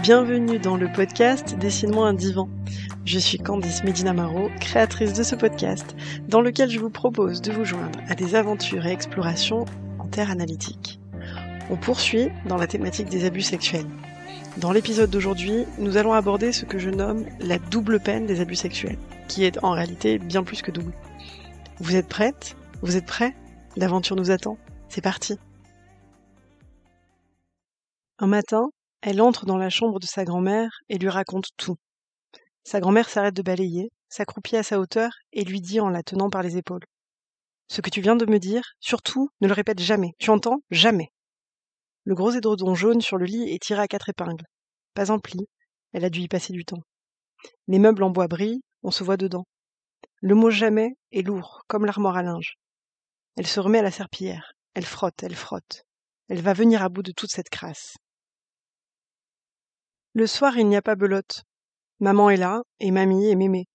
Bienvenue dans le podcast Dessine-moi un divan. Je suis Candice Medina-Maro, créatrice de ce podcast, dans lequel je vous propose de vous joindre à des aventures et explorations en terre analytique. On poursuit dans la thématique des abus sexuels. Dans l'épisode d'aujourd'hui, nous allons aborder ce que je nomme la double peine des abus sexuels, qui est en réalité bien plus que double. Vous êtes prête ? Vous êtes prêts ? L'aventure nous attend. C'est parti ! Un matin, elle entre dans la chambre de sa grand-mère et lui raconte tout. Sa grand-mère s'arrête de balayer, s'accroupit à sa hauteur et lui dit en la tenant par les épaules. « Ce que tu viens de me dire, surtout, ne le répète jamais. Tu entends ? Jamais !» Le gros édredon jaune sur le lit est tiré à 4 épingles. Pas un pli, elle a dû y passer du temps. Les meubles en bois brillent, on se voit dedans. Le mot « jamais » est lourd, comme l'armoire à linge. Elle se remet à la serpillière. Elle frotte, elle frotte. Elle va venir à bout de toute cette crasse. Le soir, il n'y a pas belote. Maman est là, et mamie et mémé.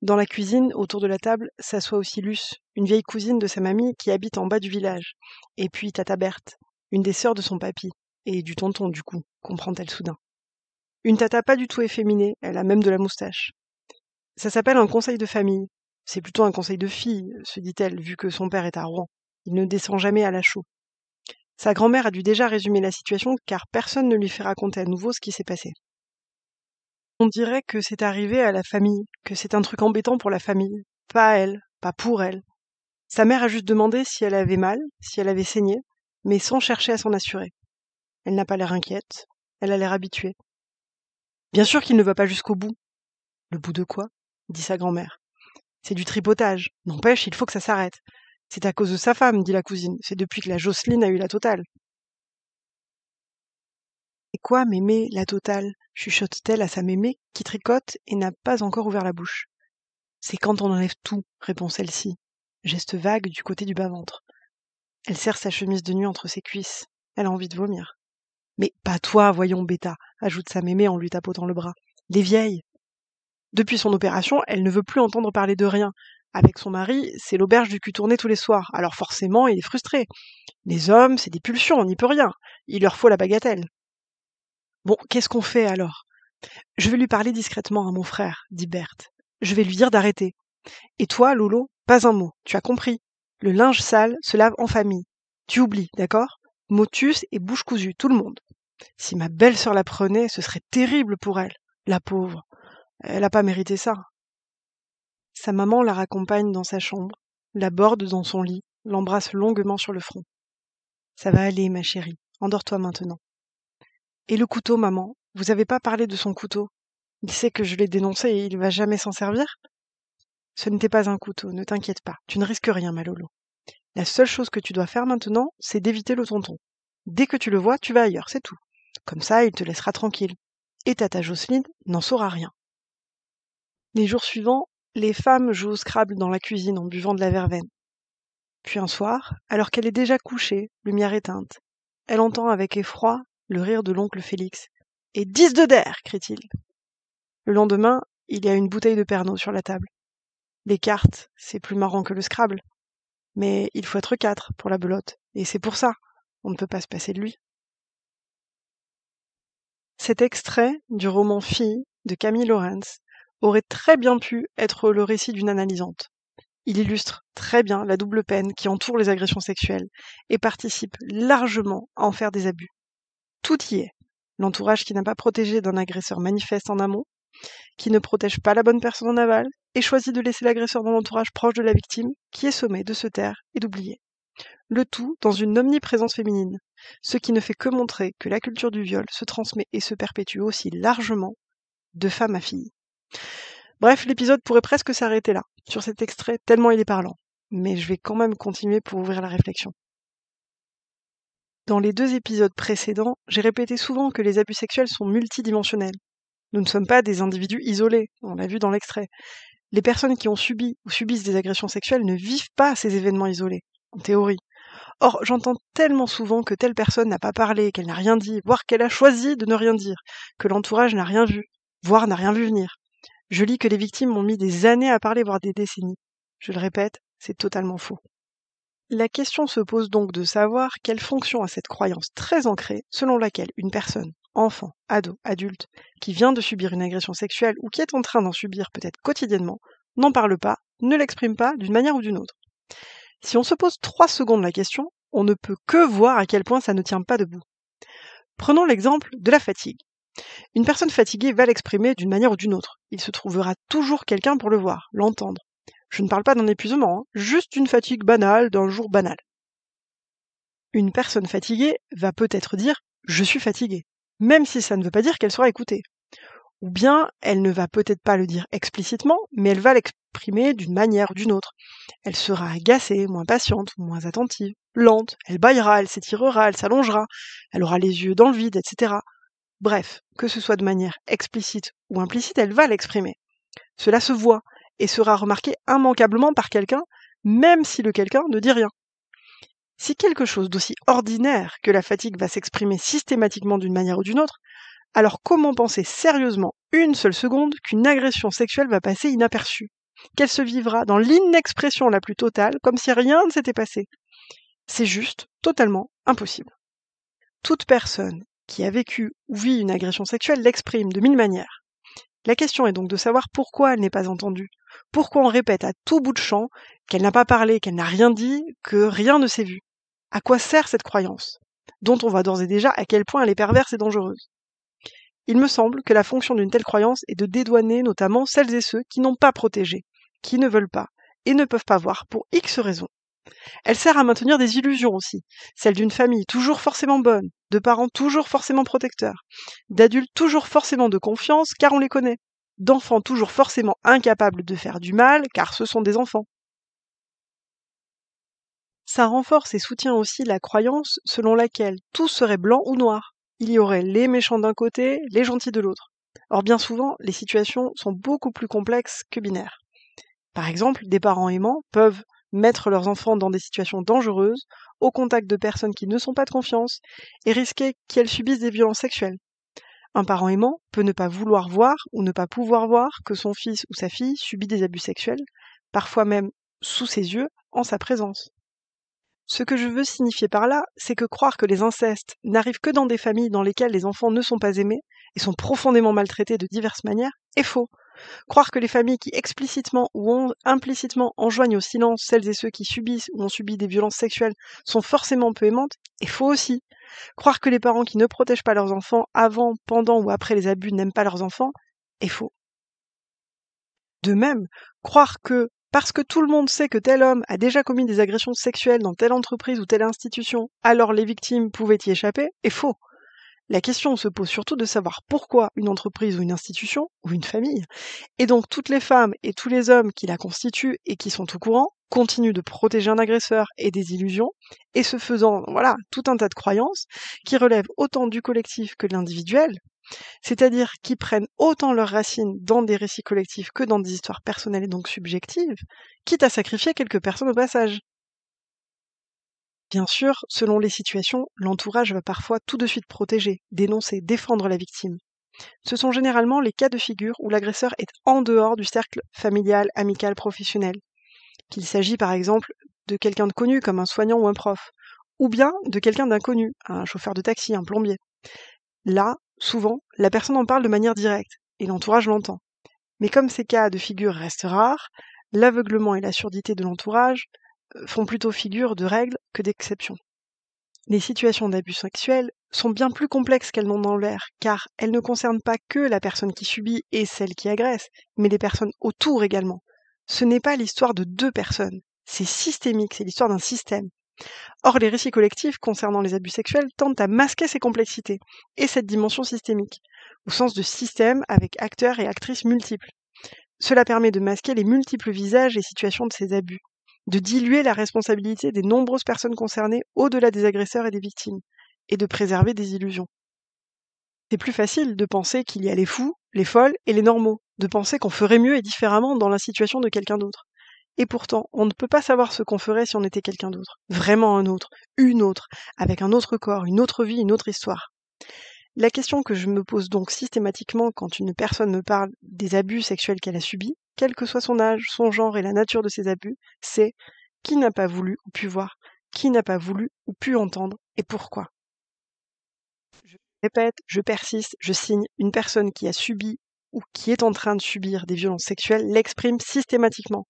Dans la cuisine, autour de la table, s'assoit aussi Luce, une vieille cousine de sa mamie qui habite en bas du village. Et puis Tata Berthe, une des sœurs de son papy, et du tonton du coup, comprend-elle soudain. Une tata pas du tout efféminée, elle a même de la moustache. Ça s'appelle un conseil de famille. C'est plutôt un conseil de filles, se dit-elle, vu que son père est à Rouen. Il ne descend jamais à la chaux. Sa grand-mère a dû déjà résumer la situation, car personne ne lui fait raconter à nouveau ce qui s'est passé. On dirait que c'est arrivé à la famille, que c'est un truc embêtant pour la famille. Pas elle, pas pour elle. Sa mère a juste demandé si elle avait mal, si elle avait saigné, mais sans chercher à s'en assurer. Elle n'a pas l'air inquiète, elle a l'air habituée. Bien sûr qu'il ne va pas jusqu'au bout. Le bout de quoi ? Dit sa grand-mère. C'est du tripotage. N'empêche, il faut que ça s'arrête. C'est à cause de sa femme, dit la cousine. C'est depuis que la Jocelyne a eu la totale. Et quoi, mémé, la totale ? Chuchote-t-elle à sa mémé, qui tricote et n'a pas encore ouvert la bouche. C'est quand on enlève tout, répond celle-ci. Geste vague du côté du bas-ventre. Elle serre sa chemise de nuit entre ses cuisses. Elle a envie de vomir. Mais pas toi, voyons, bêta, ajoute sa mémé en lui tapotant le bras. Les vieilles. Depuis son opération, elle ne veut plus entendre parler de rien. Avec son mari, c'est l'auberge du cul tourné tous les soirs. Alors forcément, il est frustré. Les hommes, c'est des pulsions, on n'y peut rien. Il leur faut la bagatelle. Bon, qu'est-ce qu'on fait alors ? Je vais lui parler discrètement à mon frère, dit Berthe. Je vais lui dire d'arrêter. Et toi, Lolo, pas un mot, tu as compris. Le linge sale se lave en famille. Tu oublies, d'accord ? Motus et bouche cousue, tout le monde. Si ma belle-sœur la prenait, ce serait terrible pour elle. La pauvre. Elle n'a pas mérité ça. Sa maman la raccompagne dans sa chambre, la borde dans son lit, l'embrasse longuement sur le front. Ça va aller, ma chérie. Endors-toi maintenant. Et le couteau, maman ? Vous avez pas parlé de son couteau ? Il sait que je l'ai dénoncé et il va jamais s'en servir ? Ce n'était pas un couteau, ne t'inquiète pas. Tu ne risques rien, ma Lolo. La seule chose que tu dois faire maintenant, c'est d'éviter le tonton. Dès que tu le vois, tu vas ailleurs, c'est tout. Comme ça, il te laissera tranquille. Et tata Jocelyne n'en saura rien. Les jours suivants, les femmes jouent au Scrabble dans la cuisine en buvant de la verveine. Puis un soir, alors qu'elle est déjà couchée, lumière éteinte, elle entend avec effroi le rire de l'oncle Félix. « Et 10 de der !» crie-t-il. Le lendemain, il y a une bouteille de Pernod sur la table. Les cartes, c'est plus marrant que le Scrabble. Mais il faut être 4 pour la belote, et c'est pour ça, on ne peut pas se passer de lui. Cet extrait du roman Fille de Camille Laurens aurait très bien pu être le récit d'une analysante. Il illustre très bien la double peine qui entoure les agressions sexuelles et participe largement à en faire des abus. Tout y est. L'entourage qui n'a pas protégé d'un agresseur manifeste en amont, qui ne protège pas la bonne personne en aval, et choisit de laisser l'agresseur dans l'entourage proche de la victime, qui est sommé de se taire et d'oublier. Le tout dans une omniprésence féminine, ce qui ne fait que montrer que la culture du viol se transmet et se perpétue aussi largement de femme à fille. Bref, l'épisode pourrait presque s'arrêter là, sur cet extrait, tellement il est parlant. Mais je vais quand même continuer pour ouvrir la réflexion. Dans les 2 épisodes précédents, j'ai répété souvent que les abus sexuels sont multidimensionnels. Nous ne sommes pas des individus isolés, on l'a vu dans l'extrait. Les personnes qui ont subi ou subissent des agressions sexuelles ne vivent pas ces événements isolés, en théorie. Or, j'entends tellement souvent que telle personne n'a pas parlé, qu'elle n'a rien dit, voire qu'elle a choisi de ne rien dire, que l'entourage n'a rien vu, voire n'a rien vu venir. Je lis que les victimes ont mis des années à parler, voire des décennies. Je le répète, c'est totalement faux. La question se pose donc de savoir quelle fonction a cette croyance très ancrée selon laquelle une personne, enfant, ado, adulte, qui vient de subir une agression sexuelle ou qui est en train d'en subir peut-être quotidiennement, n'en parle pas, ne l'exprime pas d'une manière ou d'une autre. Si on se pose 3 secondes la question, on ne peut que voir à quel point ça ne tient pas debout. Prenons l'exemple de la fatigue. Une personne fatiguée va l'exprimer d'une manière ou d'une autre. Il se trouvera toujours quelqu'un pour le voir, l'entendre. Je ne parle pas d'un épuisement, juste d'une fatigue banale, d'un jour banal. Une personne fatiguée va peut-être dire « je suis fatiguée », même si ça ne veut pas dire qu'elle sera écoutée. Ou bien, elle ne va peut-être pas le dire explicitement, mais elle va l'exprimer d'une manière ou d'une autre. Elle sera agacée, moins patiente, moins attentive, lente, elle bâillera, elle s'étirera, elle s'allongera, elle aura les yeux dans le vide, etc. Bref, que ce soit de manière explicite ou implicite, elle va l'exprimer. Cela se voit et sera remarqué immanquablement par quelqu'un, même si le quelqu'un ne dit rien. Si quelque chose d'aussi ordinaire que la fatigue va s'exprimer systématiquement d'une manière ou d'une autre, alors comment penser sérieusement une seule seconde qu'une agression sexuelle va passer inaperçue, qu'elle se vivra dans l'inexpression la plus totale, comme si rien ne s'était passé? C'est juste totalement impossible. Toute personne qui a vécu ou vit une agression sexuelle l'exprime de 1000 manières. La question est donc de savoir pourquoi elle n'est pas entendue, pourquoi on répète à tout bout de champ qu'elle n'a pas parlé, qu'elle n'a rien dit, que rien ne s'est vu. À quoi sert cette croyance, dont on voit d'ores et déjà à quel point elle est perverse et dangereuse? Il me semble que la fonction d'une telle croyance est de dédouaner notamment celles et ceux qui n'ont pas protégé, qui ne veulent pas et ne peuvent pas voir pour X raisons. Elle sert à maintenir des illusions aussi, celles d'une famille toujours forcément bonne, de parents toujours forcément protecteurs, d'adultes toujours forcément de confiance car on les connaît, d'enfants toujours forcément incapables de faire du mal car ce sont des enfants. Ça renforce et soutient aussi la croyance selon laquelle tout serait blanc ou noir. Il y aurait les méchants d'un côté, les gentils de l'autre. Or bien souvent, les situations sont beaucoup plus complexes que binaires. Par exemple, des parents aimants peuvent mettre leurs enfants dans des situations dangereuses, au contact de personnes qui ne sont pas de confiance, et risquer qu'elles subissent des violences sexuelles. Un parent aimant peut ne pas vouloir voir ou ne pas pouvoir voir que son fils ou sa fille subit des abus sexuels, parfois même sous ses yeux, en sa présence. Ce que je veux signifier par là, c'est que croire que les incestes n'arrivent que dans des familles dans lesquelles les enfants ne sont pas aimés et sont profondément maltraités de diverses manières est faux. Croire que les familles qui explicitement ou implicitement enjoignent au silence celles et ceux qui subissent ou ont subi des violences sexuelles sont forcément peu aimantes est faux aussi. Croire que les parents qui ne protègent pas leurs enfants avant, pendant ou après les abus n'aiment pas leurs enfants est faux. De même, croire que parce que tout le monde sait que tel homme a déjà commis des agressions sexuelles dans telle entreprise ou telle institution, alors les victimes pouvaient y échapper, est faux. La question se pose surtout de savoir pourquoi une entreprise ou une institution, ou une famille, et donc toutes les femmes et tous les hommes qui la constituent et qui sont au courant, continuent de protéger un agresseur et des illusions, et se faisant, voilà, tout un tas de croyances qui relèvent autant du collectif que de l'individuel, c'est-à-dire qui prennent autant leurs racines dans des récits collectifs que dans des histoires personnelles et donc subjectives, quitte à sacrifier quelques personnes au passage. Bien sûr, selon les situations, l'entourage va parfois tout de suite protéger, dénoncer, défendre la victime. Ce sont généralement les cas de figure où l'agresseur est en dehors du cercle familial, amical, professionnel. Qu'il s'agit par exemple de quelqu'un de connu comme un soignant ou un prof, ou bien de quelqu'un d'inconnu, un chauffeur de taxi, un plombier. Là, souvent, la personne en parle de manière directe, et l'entourage l'entend. Mais comme ces cas de figure restent rares, l'aveuglement et la surdité de l'entourage font plutôt figure de règle que d'exception. Les situations d'abus sexuels sont bien plus complexes qu'elles n'ont dans l'air, car elles ne concernent pas que la personne qui subit et celle qui agresse, mais les personnes autour également. Ce n'est pas l'histoire de deux personnes, c'est systémique, c'est l'histoire d'un système. Or, les récits collectifs concernant les abus sexuels tendent à masquer ces complexités et cette dimension systémique, au sens de système avec acteurs et actrices multiples. Cela permet de masquer les multiples visages et situations de ces abus, de diluer la responsabilité des nombreuses personnes concernées au-delà des agresseurs et des victimes, et de préserver des illusions. C'est plus facile de penser qu'il y a les fous, les folles et les normaux, de penser qu'on ferait mieux et différemment dans la situation de quelqu'un d'autre. Et pourtant, on ne peut pas savoir ce qu'on ferait si on était quelqu'un d'autre, vraiment un autre, une autre, avec un autre corps, une autre vie, une autre histoire. La question que je me pose donc systématiquement quand une personne me parle des abus sexuels qu'elle a subis, quel que soit son âge, son genre et la nature de ces abus, c'est qui n'a pas voulu ou pu voir, qui n'a pas voulu ou pu entendre et pourquoi. Répète, je persiste, je signe, une personne qui a subi ou qui est en train de subir des violences sexuelles l'exprime systématiquement.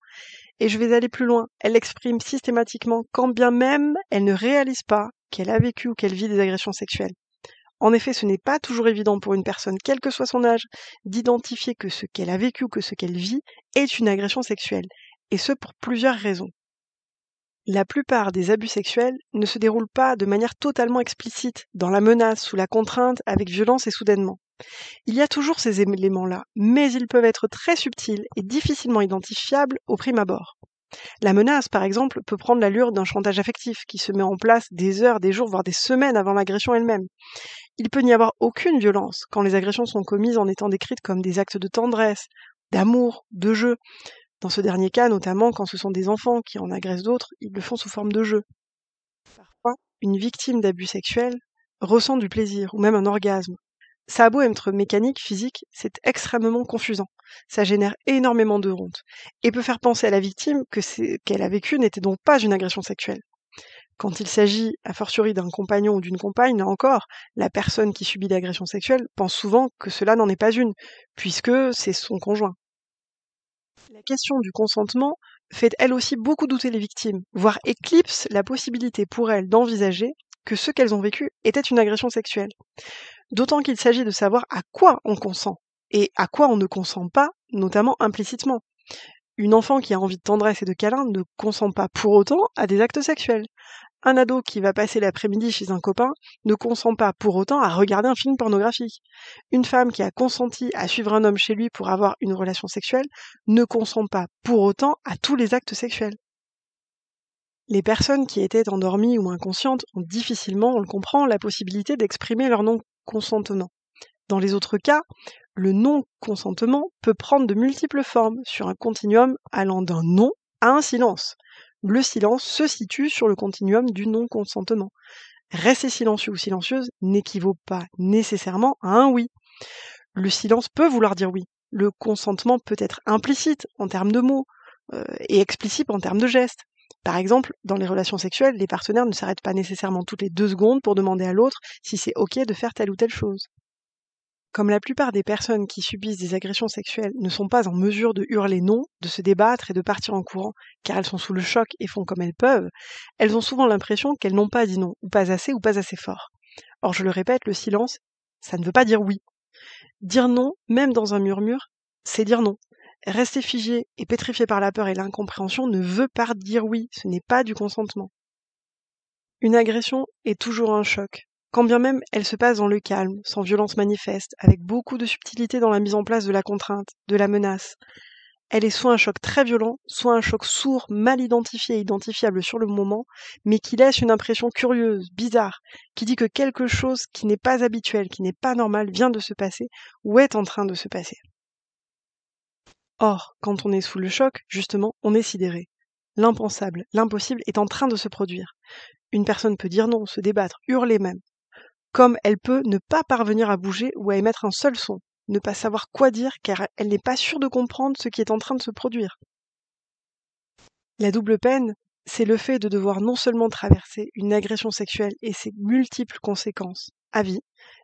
Et je vais aller plus loin, elle l'exprime systématiquement quand bien même elle ne réalise pas qu'elle a vécu ou qu'elle vit des agressions sexuelles. En effet, ce n'est pas toujours évident pour une personne, quel que soit son âge, d'identifier que ce qu'elle a vécu ou que ce qu'elle vit est une agression sexuelle, et ce pour plusieurs raisons. La plupart des abus sexuels ne se déroulent pas de manière totalement explicite, dans la menace, sous la contrainte, avec violence et soudainement. Il y a toujours ces éléments-là, mais ils peuvent être très subtils et difficilement identifiables au prime abord. La menace, par exemple, peut prendre l'allure d'un chantage affectif qui se met en place des heures, des jours, voire des semaines avant l'agression elle-même. Il peut n'y avoir aucune violence quand les agressions sont commises en étant décrites comme des actes de tendresse, d'amour, de jeu. Dans ce dernier cas, notamment quand ce sont des enfants qui en agressent d'autres, ils le font sous forme de jeu. Parfois, une victime d'abus sexuels ressent du plaisir ou même un orgasme. Ça a beau être mécanique, physique, c'est extrêmement confusant. Ça génère énormément de honte et peut faire penser à la victime que ce qu'elle a vécu n'était donc pas une agression sexuelle. Quand il s'agit, a fortiori, d'un compagnon ou d'une compagne, là encore, la personne qui subit l'agression sexuelle pense souvent que cela n'en est pas une, puisque c'est son conjoint. La question du consentement fait elle aussi beaucoup douter les victimes, voire éclipse la possibilité pour elles d'envisager que ce qu'elles ont vécu était une agression sexuelle. D'autant qu'il s'agit de savoir à quoi on consent, et à quoi on ne consent pas, notamment implicitement. Une enfant qui a envie de tendresse et de câlin ne consent pas pour autant à des actes sexuels. Un ado qui va passer l'après-midi chez un copain ne consent pas pour autant à regarder un film pornographique. Une femme qui a consenti à suivre un homme chez lui pour avoir une relation sexuelle ne consent pas pour autant à tous les actes sexuels. Les personnes qui étaient endormies ou inconscientes ont difficilement, on le comprend, la possibilité d'exprimer leur non-consentement. Dans les autres cas, le non-consentement peut prendre de multiples formes sur un continuum allant d'un non à un silence. Le silence se situe sur le continuum du non-consentement. Rester silencieux ou silencieuse n'équivaut pas nécessairement à un oui. Le silence peut vouloir dire oui. Le consentement peut être implicite en termes de mots et explicite en termes de gestes. Par exemple, dans les relations sexuelles, les partenaires ne s'arrêtent pas nécessairement toutes les 2 secondes pour demander à l'autre si c'est OK de faire telle ou telle chose. Comme la plupart des personnes qui subissent des agressions sexuelles ne sont pas en mesure de hurler non, de se débattre et de partir en courant, car elles sont sous le choc et font comme elles peuvent, elles ont souvent l'impression qu'elles n'ont pas dit non, ou pas assez fort. Or, je le répète, le silence, ça ne veut pas dire oui. Dire non, même dans un murmure, c'est dire non. Rester figé et pétrifié par la peur et l'incompréhension ne veut pas dire oui, ce n'est pas du consentement. Une agression est toujours un choc, quand bien même elle se passe dans le calme, sans violence manifeste, avec beaucoup de subtilité dans la mise en place de la contrainte, de la menace. Elle est soit un choc très violent, soit un choc sourd, mal identifié et identifiable sur le moment, mais qui laisse une impression curieuse, bizarre, qui dit que quelque chose qui n'est pas habituel, qui n'est pas normal, vient de se passer ou est en train de se passer. Or, quand on est sous le choc, justement, on est sidéré. L'impensable, l'impossible est en train de se produire. Une personne peut dire non, se débattre, hurler même. Comme elle peut ne pas parvenir à bouger ou à émettre un seul son, ne pas savoir quoi dire car elle n'est pas sûre de comprendre ce qui est en train de se produire. La double peine, c'est le fait de devoir non seulement traverser une agression sexuelle et ses multiples conséquences à vie,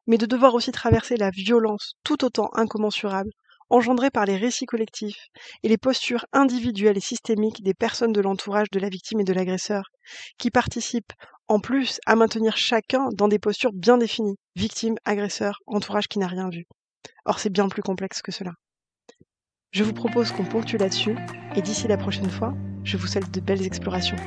mais de devoir aussi traverser la violence tout autant incommensurable engendrée par les récits collectifs et les postures individuelles et systémiques des personnes de l'entourage de la victime et de l'agresseur, qui participent en plus à maintenir chacun dans des postures bien définies, victime, agresseur, entourage qui n'a rien vu. Or c'est bien plus complexe que cela. Je vous propose qu'on ponctue là-dessus, et d'ici la prochaine fois, je vous souhaite de belles explorations.